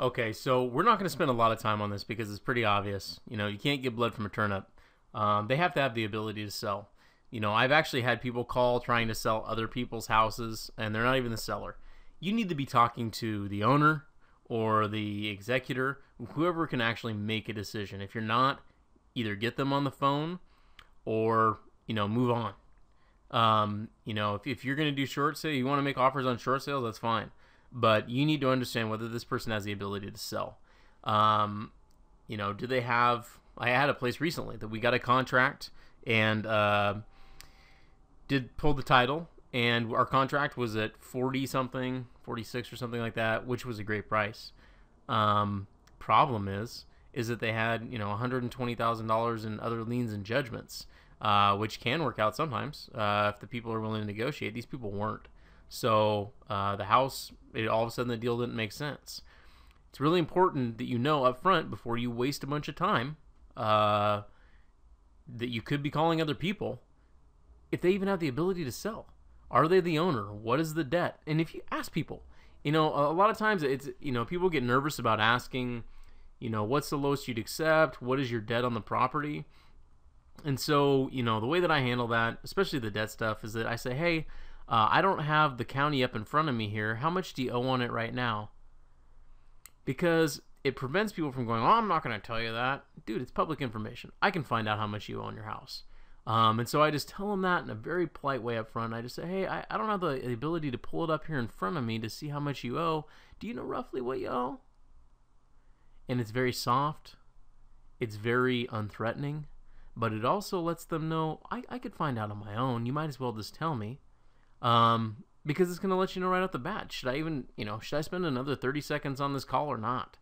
Okay, so we're not going to spend a lot of time on this because it's pretty obvious. You can't get blood from a turnip. They have to have the ability to sell. I've actually had people call trying to sell other people's houses, and they're not even the seller. You need to be talking to the owner or the executor, whoever can actually make a decision. If you're not, either get them on the phone or move on. If you're going to do short sale, you want to make offers on short sales, that's fine. But you need to understand whether this person has the ability to sell. Do they have? I had a place recently that we got a contract and did pull the title, and our contract was at 40 something, 46 or something like that, which was a great price. Problem is that they had $120,000 in other liens and judgments, which can work out sometimes if the people are willing to negotiate. These people weren't. So the house, all of a sudden the deal didn't make sense. It's really important that you know up front before you waste a bunch of time that you could be calling other people if they even have the ability to sell. Are they the owner? What is the debt? And if you ask people, a lot of times it's, people get nervous about asking, what's the lowest you'd accept? What is your debt on the property? And so, the way that I handle that, especially the debt stuff, is that I say, hey, I don't have the county up in front of me here. How much do you owe on it right now? Because it prevents people from going, oh, I'm not going to tell you that. Dude, it's public information. I can find out how much you owe on your house. And so I just tell them that in a very polite way up front. I just say, hey, I don't have the ability to pull it up here in front of me to see how much you owe. Do you know roughly what you owe? And it's very soft. It's very unthreatening. But it also lets them know, I could find out on my own. You might as well just tell me. Because it's going to let you know right off the bat. Should I spend another 30 seconds on this call or not?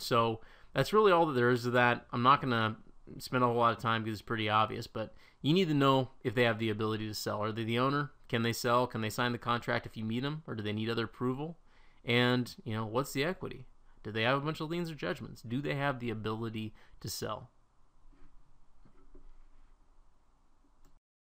So that's really all that there is to that. I'm not going to spend a whole lot of time because it's pretty obvious, but you need to know if they have the ability to sell. Are they the owner? Can they sell? Can they sign the contract if you meet them? Or do they need other approval? And, what's the equity? Do they have a bunch of liens or judgments? Do they have the ability to sell?